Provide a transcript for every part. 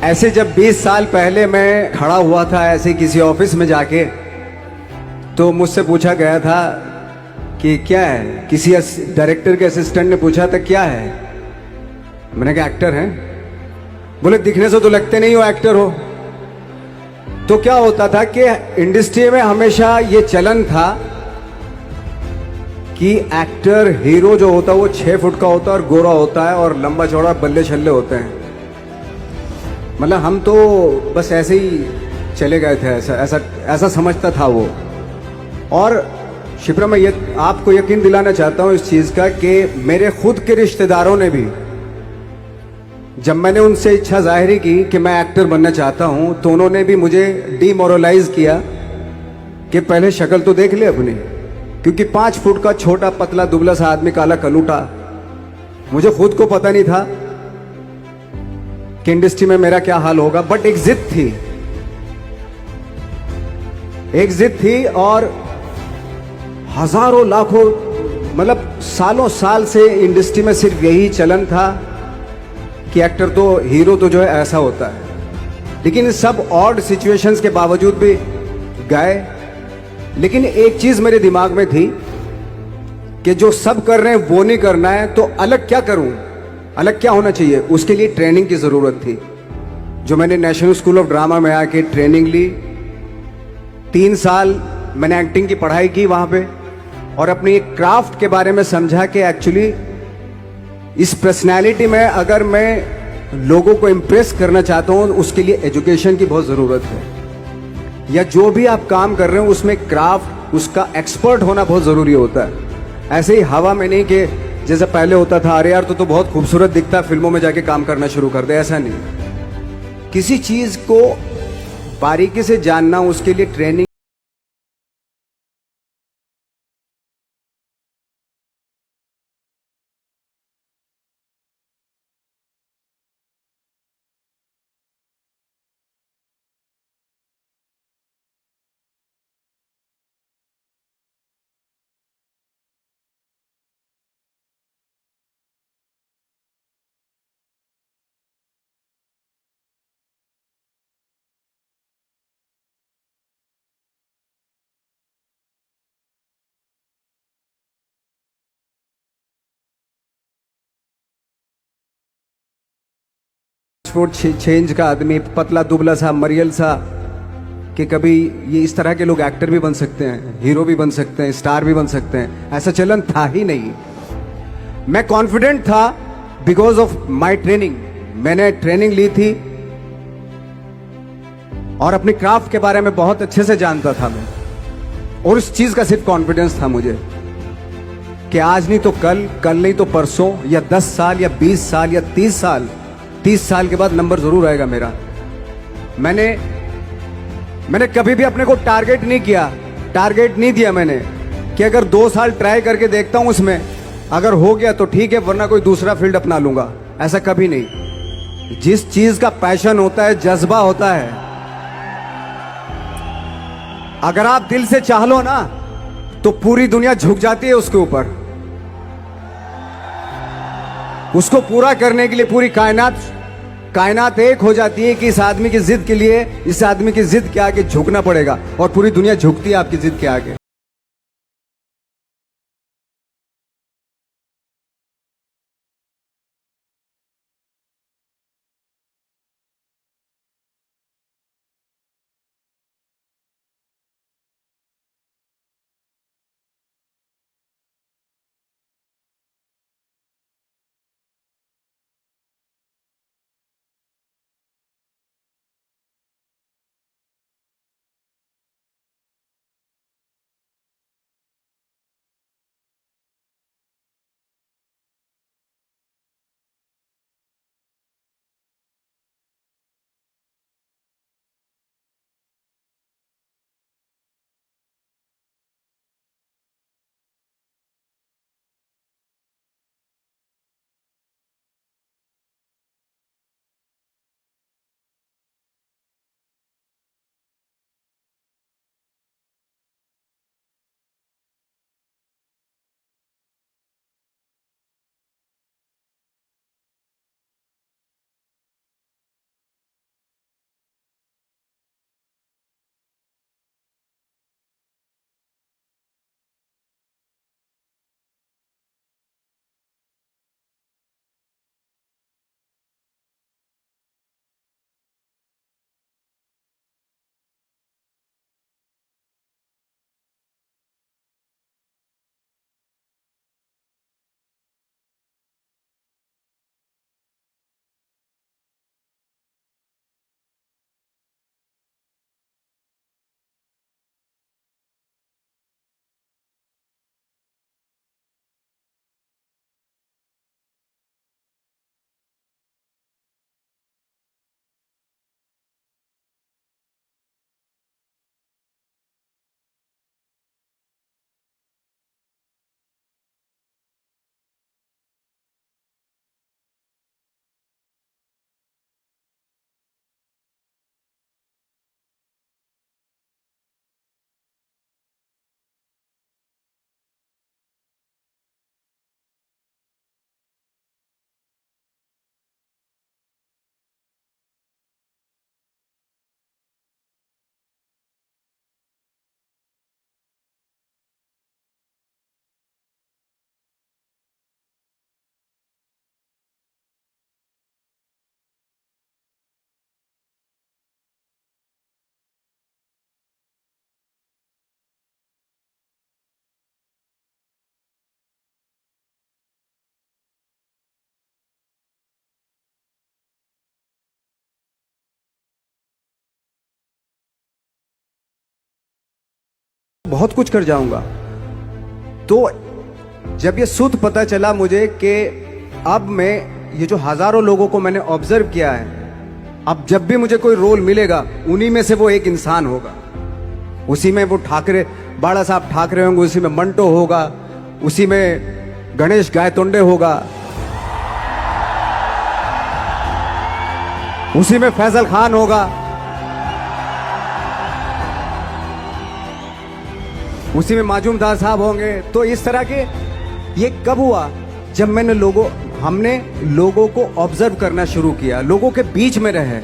ऐसे जब 20 साल पहले मैं खड़ा हुआ था ऐसे किसी ऑफिस में जाके, तो मुझसे पूछा गया था कि क्या है। किसी डायरेक्टर के असिस्टेंट ने पूछा था क्या है। मैंने कहा एक्टर हैं। बोले दिखने से तो लगते नहीं हो एक्टर हो। तो क्या होता था कि इंडस्ट्री में हमेशा ये चलन था कि एक्टर हीरो जो होता है वो 6 फुट का होता है और गोरा होता है और लंबा चौड़ा बल्ले छल्ले होते हैं। मतलब हम तो बस ऐसे ही चले गए थे, ऐसा ऐसा ऐसा समझता था वो। और शिप्रा, मैं ये आपको यकीन दिलाना चाहता हूं इस चीज का कि मेरे खुद के रिश्तेदारों ने भी, जब मैंने उनसे इच्छा जाहिर की कि मैं एक्टर बनना चाहता हूं, तो उन्होंने भी मुझे डीमोरलाइज किया कि पहले शक्ल तो देख ले अपनी। क्योंकि 5 फुट का छोटा पतला दुबला सा आदमी, काला कलूटा, मुझे खुद को पता नहीं था कि इंडस्ट्री में मेरा क्या हाल होगा। बट एक जिद थी, एक जिद थी। और हजारों लाखों, मतलब सालों साल से इंडस्ट्री में सिर्फ यही चलन था कि एक्टर तो, हीरो तो जो है ऐसा होता है। लेकिन सब ऑड सिचुएशंस के बावजूद भी गए। लेकिन एक चीज मेरे दिमाग में थी कि जो सब कर रहे हैं वो नहीं करना है, तो अलग क्या करूं, अलग क्या होना चाहिए। उसके लिए ट्रेनिंग की जरूरत थी, जो मैंने नेशनल स्कूल ऑफ ड्रामा में आके ट्रेनिंग ली। 3 साल मैंने एक्टिंग की पढ़ाई की वहां पे, और अपनी एक क्राफ्ट के बारे में समझा कि एक्चुअली इस पर्सनैलिटी में अगर मैं लोगों को इंप्रेस करना चाहता हूं, उसके लिए एजुकेशन की बहुत जरूरत है। या जो भी आप काम कर रहे हो उसमें क्राफ्ट, उसका एक्सपर्ट होना बहुत जरूरी होता है। ऐसे ही हवा में नहीं कि जैसे पहले होता था, अरे यार तो बहुत खूबसूरत दिखता है, फिल्मों में जाके काम करना शुरू कर दे, ऐसा नहीं। किसी चीज को बारीकी से जानना, उसके लिए ट्रेनिंग पासपोर्ट चेंज का आदमी, पतला दुबला सा मरियल सा, कि कभी ये इस तरह के लोग एक्टर भी बन सकते हैं, हीरो भी बन सकते हैं, स्टार भी बन सकते हैं, ऐसा चलन था ही नहीं। मैं कॉन्फिडेंट था बिकॉज ऑफ माई ट्रेनिंग। मैंने ट्रेनिंग ली थी और अपनी क्राफ्ट के बारे में बहुत अच्छे से जानता था मैं। और उस चीज का सिर्फ कॉन्फिडेंस था मुझे कि आज नहीं तो कल, कल नहीं तो परसों, या 10 साल या 20 साल या 30 साल, 30 साल के बाद नंबर जरूर आएगा मेरा। मैंने कभी भी अपने को टारगेट नहीं किया, टारगेट नहीं दिया मैंने कि अगर 2 साल ट्राई करके देखता हूं, उसमें अगर हो गया तो ठीक है, वरना कोई दूसरा फील्ड अपना लूंगा। ऐसा कभी नहीं। जिस चीज का पैशन होता है, जज्बा होता है, अगर आप दिल से चाह लो ना, तो पूरी दुनिया झुक जाती है उसके ऊपर। उसको पूरा करने के लिए पूरी कायनात एक हो जाती है कि इस आदमी की जिद के लिए, इस आदमी की जिद के आगे झुकना पड़ेगा, और पूरी दुनिया झुकती है आपकी जिद के आगे। बहुत कुछ कर जाऊंगा। तो जब ये शुद्ध पता चला मुझे कि अब मैं ये जो हजारों लोगों को मैंने ऑब्जर्व किया है, अब जब भी मुझे कोई रोल मिलेगा उन्हीं में से वो एक इंसान होगा। उसी में वो ठाकरे, बाला साहब ठाकरे होंगे, उसी में मंटो होगा, उसी में गणेश गायतोंडे होगा, उसी में फैजल खान होगा, उसी में माजूमदार साहब होंगे। तो इस तरह के ये कब हुआ? जब हमने लोगों को ऑब्जर्व करना शुरू किया, लोगों के बीच में रहे।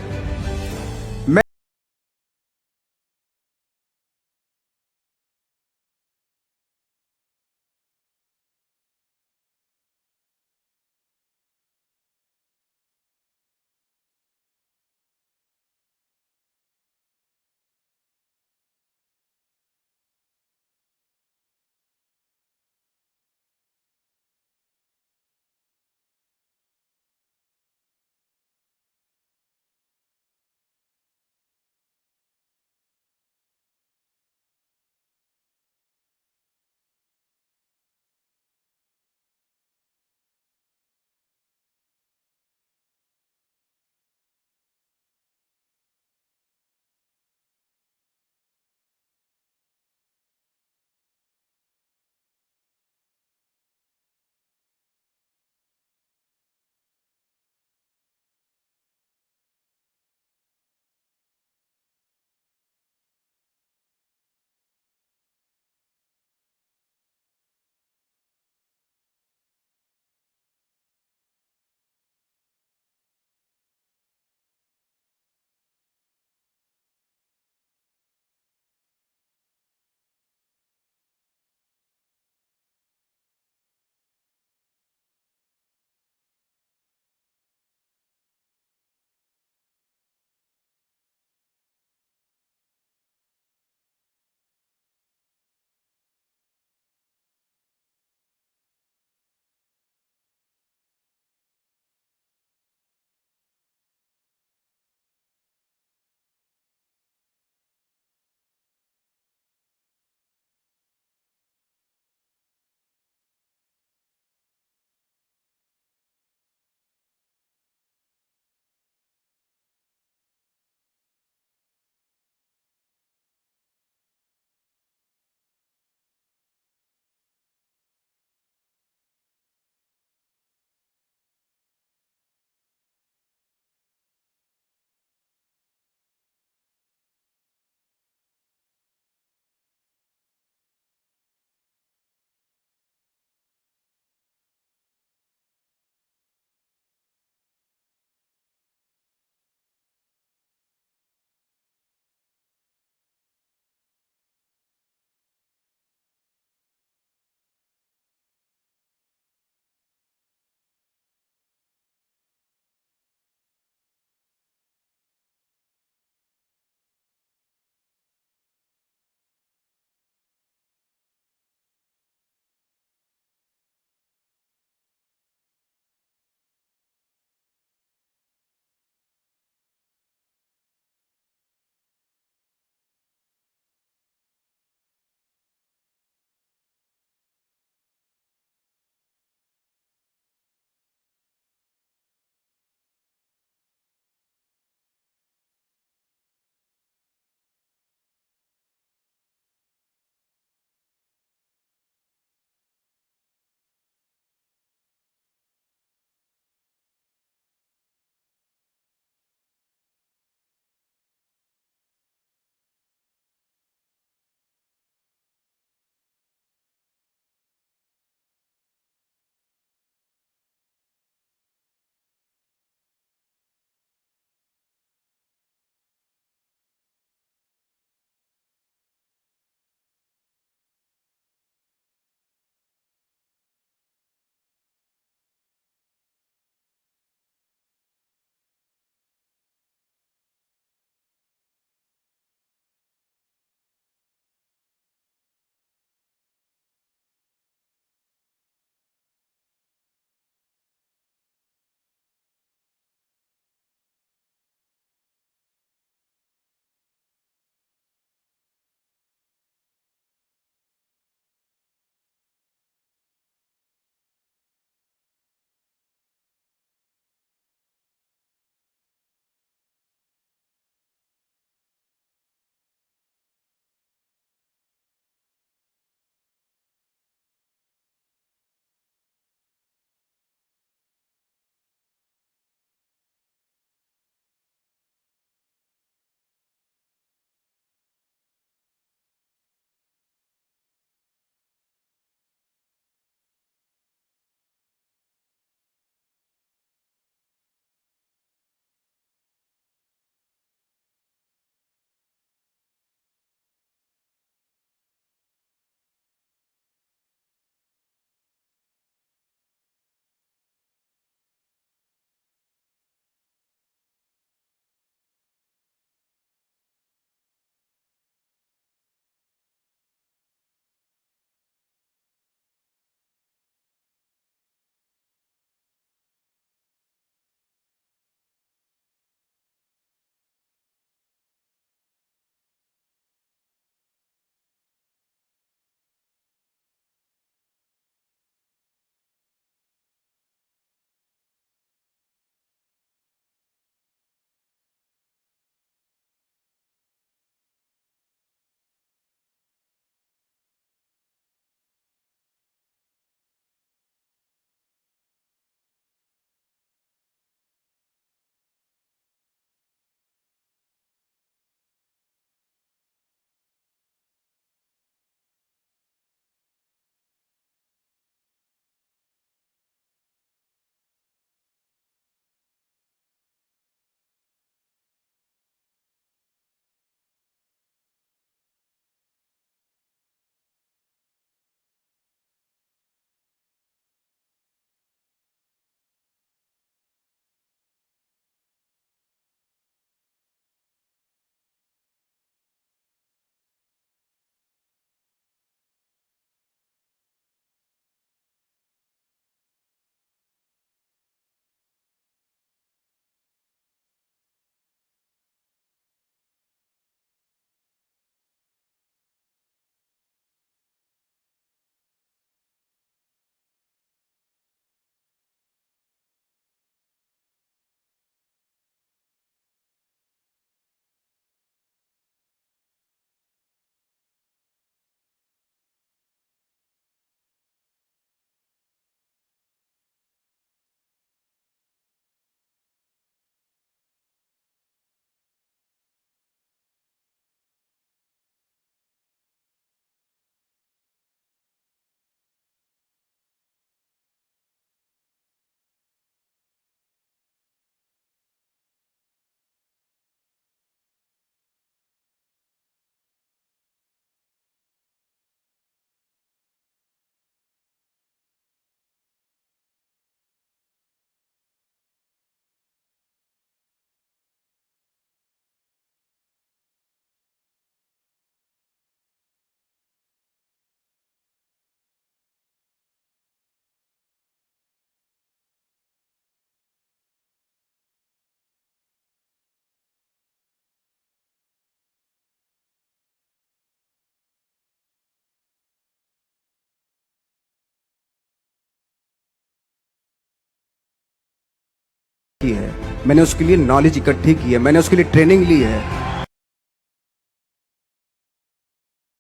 की है, मैंने उसके लिए नॉलेज इकट्ठी की है, मैंने उसके लिए ट्रेनिंग ली है।